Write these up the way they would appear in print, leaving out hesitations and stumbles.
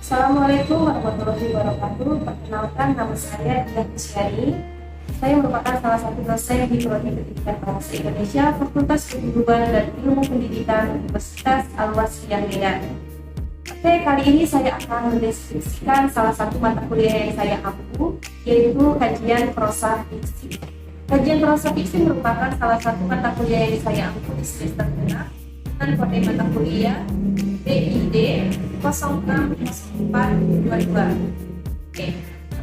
Assalamualaikum warahmatullahi wabarakatuh. Perkenalkan, nama saya Dian Kusyari. Saya merupakan salah satu dosen di Prodi Pendidikan Bahasa Indonesia, Fakultas Keguruan dan Ilmu Pendidikan Universitas Al-Waslih Medan. Oke, kali ini saya akan mendeskripsikan salah satu mata kuliah yang saya ampu, yaitu kajian prosa fiksi. Kajian prosa fiksi merupakan salah satu mata kuliah yang saya ampu di semester genap dan kode mata kuliah BID 060422. Oke.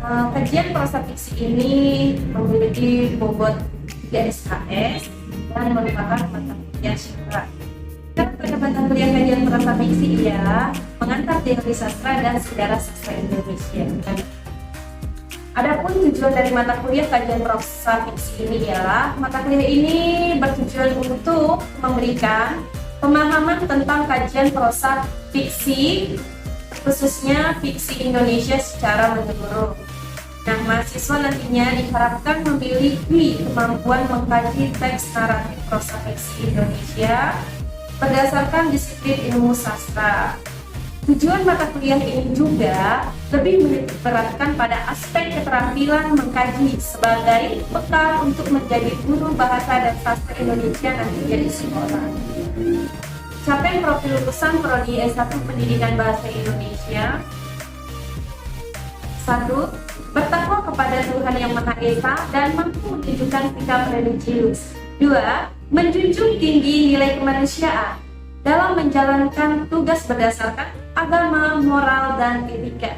Kajian prosa fiksi ini memiliki bobot 3 SKS dan merupakan mata kuliah syarat. Pada mata kuliah kajian prosa fiksi ia mengantar teori sastra dan sejarah sastra Indonesia. Adapun tujuan dari mata kuliah kajian prosa fiksi ini ialah mata kuliah ini bertujuan untuk memberikan pemahaman tentang kajian prosa fiksi, khususnya fiksi Indonesia secara menyeluruh. Nah, mahasiswa nantinya diharapkan memiliki kemampuan mengkaji teks naratif prosa fiksi Indonesia berdasarkan disiplin ilmu sastra. Tujuan mata kuliah ini juga lebih menitikberatkan pada aspek keterampilan mengkaji sebagai bekal untuk menjadi guru bahasa dan sastra Indonesia nantinya di sekolah. Capaian profil lulusan Prodi S1 Pendidikan Bahasa Indonesia: 1. Bertakwa kepada Tuhan Yang Maha Esa dan mampu menunjukkan sikap religius. 2. Menjunjung tinggi nilai kemanusiaan dalam menjalankan tugas berdasarkan agama, moral, dan etika.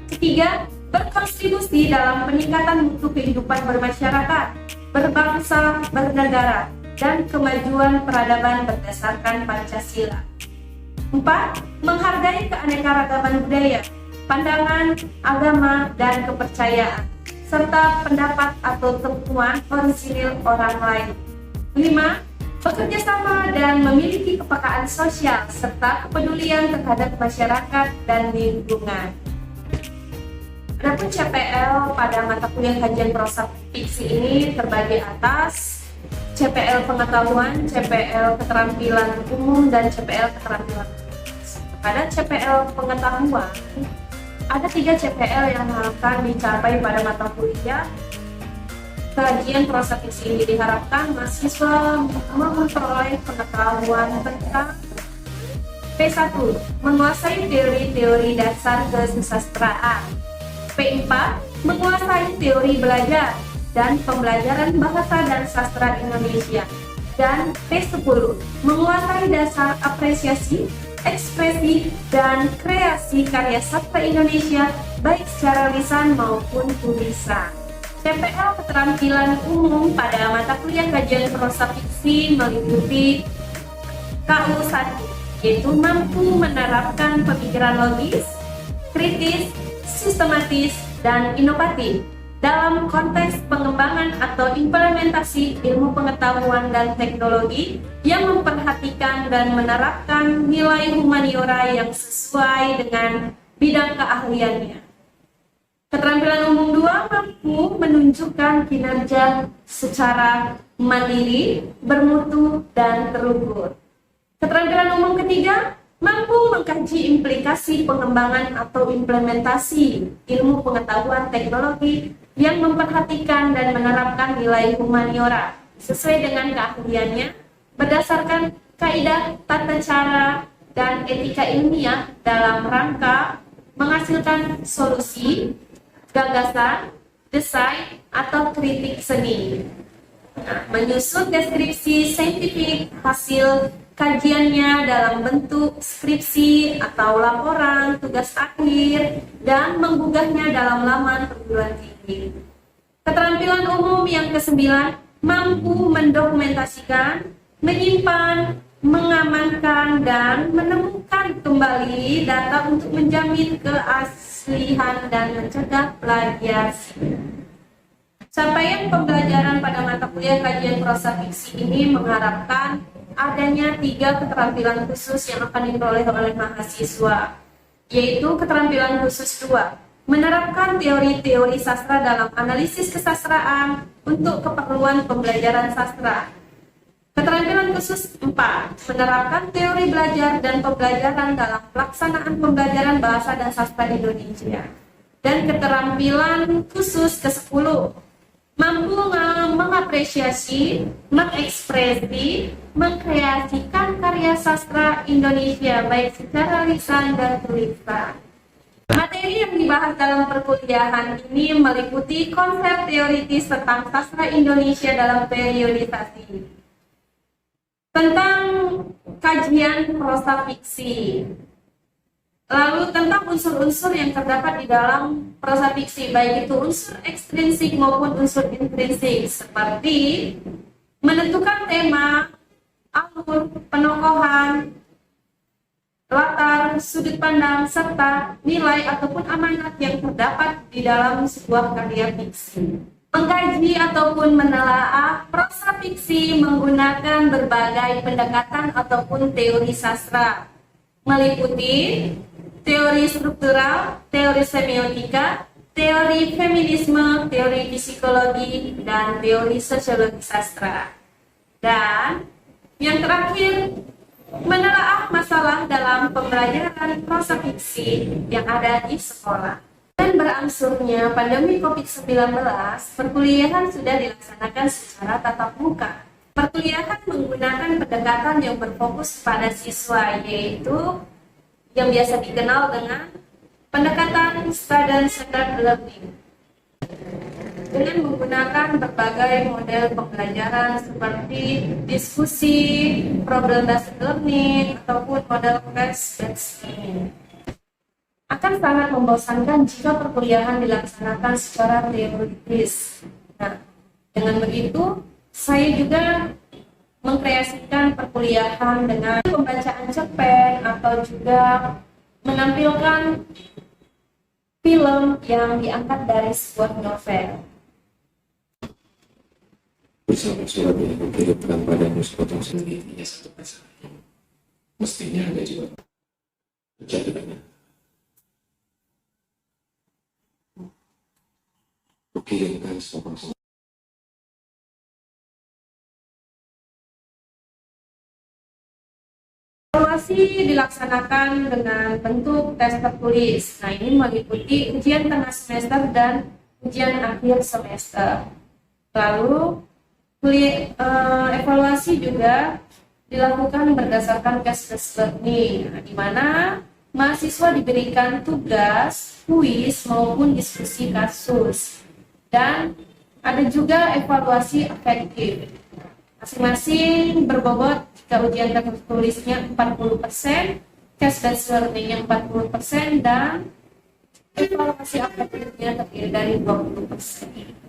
3. Berkontribusi dalam peningkatan mutu kehidupan bermasyarakat, berbangsa, bernegara, dan kemajuan peradaban berdasarkan Pancasila. 4. Menghargai keanekaragaman budaya, pandangan, agama, dan kepercayaan, serta pendapat atau temuan orisinil orang lain. 5. Bekerja sama dan memiliki kepekaan sosial serta kepedulian terhadap masyarakat dan lingkungan. Adapun CPL pada mata kuliah kajian prosa fiksi ini terbagi atas CPL pengetahuan, CPL keterampilan umum, dan CPL keterampilan khusus. Pada CPL pengetahuan, ada 3 CPL yang akan dicapai pada mata kuliah kajian prosa fiksi ini. Diharapkan mahasiswa memperoleh pengetahuan tentang P1. Menguasai teori-teori dasar kesusastraan. P4. Menguasai teori belajar dan pembelajaran bahasa dan sastra Indonesia. Dan P10. Menguasai dasar apresiasi, ekspresi, dan kreasi karya sastra Indonesia baik secara lisan maupun tulisan. CPL keterampilan umum pada mata kuliah kajian prosa fiksi meliputi KU1, yaitu mampu menerapkan pemikiran logis, kritis, sistematis, dan inovatif dalam konteks pengembangan atau implementasi ilmu pengetahuan dan teknologi yang memperhatikan dan menerapkan nilai humaniora yang sesuai dengan bidang keahliannya. Keterampilan umum 2 mampu menunjukkan kinerja secara mandiri, bermutu, dan terukur. Keterampilan umum ketiga mampu mengkaji implikasi pengembangan atau implementasi ilmu pengetahuan teknologi yang memperhatikan dan menerapkan nilai humaniora sesuai dengan keahliannya berdasarkan kaidah tata cara dan etika ilmiah dalam rangka menghasilkan solusi, gagasan, desain, atau kritik seni. Menyusun deskripsi saintifik hasil kajiannya dalam bentuk skripsi atau laporan tugas akhir dan menggugahnya dalam laman perguruan tinggi. Keterampilan umum yang ke-9 mampu mendokumentasikan, menyimpan, mengamankan, dan menemukan kembali data untuk menjamin keaslian dan mencegah plagiasi. Capaian pembelajaran pada mata kuliah kajian prosa fiksi ini mengharapkan adanya 3 keterampilan khusus yang akan diperoleh oleh mahasiswa, yaitu keterampilan khusus 2, menerapkan teori-teori sastra dalam analisis kesastraan untuk keperluan pembelajaran sastra. Keterampilan khusus 4, menerapkan teori belajar dan pembelajaran dalam pelaksanaan pembelajaran bahasa dan sastra Indonesia. Dan keterampilan khusus ke-10, mampu mengapresiasi, mengekspresi, mengkreasikan karya sastra Indonesia baik secara lisan dan tulisan. Materi yang dibahas dalam perkuliahan ini meliputi konsep teoritis tentang sastra Indonesia dalam periodisasi, tentang kajian prosa fiksi, lalu tentang unsur-unsur yang terdapat di dalam prosa fiksi, baik itu unsur ekstrinsik maupun unsur intrinsik, seperti menentukan tema, alur, penokohan, latar, sudut pandang, serta nilai ataupun amanat yang terdapat di dalam sebuah karya fiksi. Mengkaji ataupun menelaah prosa fiksi menggunakan berbagai pendekatan ataupun teori sastra, meliputi teori struktural, teori semiotika, teori feminisme, teori psikologi, dan teori sosiologi sastra. Dan yang terakhir, menelaah masalah dalam pembelajaran prosa fiksi yang ada di sekolah. Dan berangsurnya pandemi COVID-19, perkuliahan sudah dilaksanakan secara tatap muka. Perkuliahan menggunakan pendekatan yang berfokus pada siswa, yaitu yang biasa dikenal dengan pendekatan student-centered learning, dengan menggunakan berbagai model pembelajaran seperti diskusi, problem-based learning, ataupun model quest-based learning. Akan sangat membosankan jika perkuliahan dilaksanakan secara teoritis. Nah, dengan begitu, saya juga mengkreasikan perkuliahan dengan pembacaan cerpen atau juga menampilkan film yang diangkat dari sebuah novel. Bersama surat yang kukirimkan padamu sepotong sendirinya satu persatu. Mestinya ada juga kejadiannya. Kukirimkan sepotong. Evaluasi dilaksanakan dengan bentuk tes tertulis. Nah, ini meliputi ujian tengah semester dan ujian akhir semester. Lalu evaluasi juga dilakukan berdasarkan case-based learning, di mana mahasiswa diberikan tugas, kuis maupun diskusi kasus, dan ada juga evaluasi afektif. Masing-masing berbobot jika ujian tertulisnya 40%, case-based learning-nya 40%, dan evaluasi afektifnya terdiri dari 20%.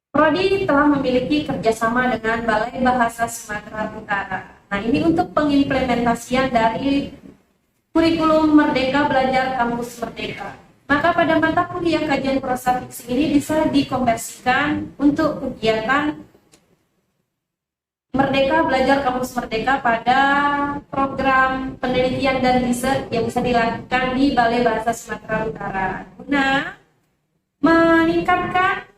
Prodi telah memiliki kerjasama dengan Balai Bahasa Sumatera Utara. Nah, ini untuk pengimplementasian dari kurikulum Merdeka Belajar Kampus Merdeka. Maka pada mata kuliah kajian prosa fiksi ini bisa dikonversikan untuk kegiatan Merdeka Belajar Kampus Merdeka pada program penelitian dan riset yang bisa dilakukan di Balai Bahasa Sumatera Utara. Guna meningkatkan,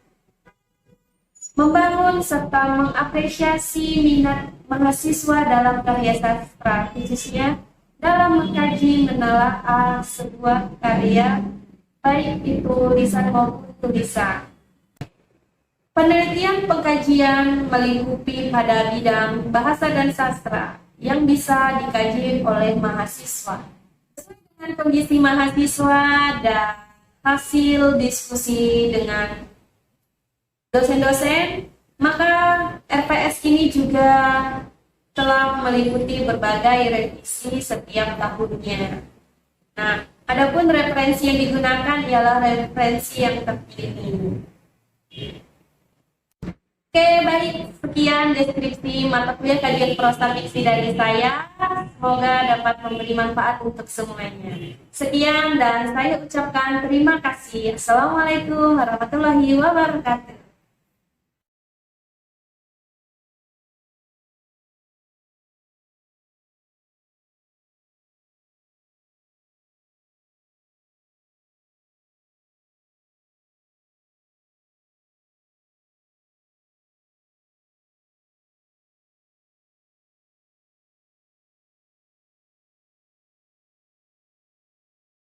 membangun serta mengapresiasi minat mahasiswa dalam karya sastra, khususnya dalam mengkaji menelaah sebuah karya, baik itu lisan maupun tulisan. Penelitian pengkajian melingkupi pada bidang bahasa dan sastra yang bisa dikaji oleh mahasiswa. Sesuai dengan kondisi mahasiswa dan hasil diskusi dengan dosen-dosen, maka RPS ini juga telah meliputi berbagai revisi setiap tahunnya. Nah, adapun referensi yang digunakan ialah referensi yang terpilih. Oke, baik, sekian deskripsi mata kuliah kajian prosa fiksi dari saya. Semoga dapat memberi manfaat untuk semuanya. Sekian dan saya ucapkan terima kasih. Assalamualaikum warahmatullahi wabarakatuh.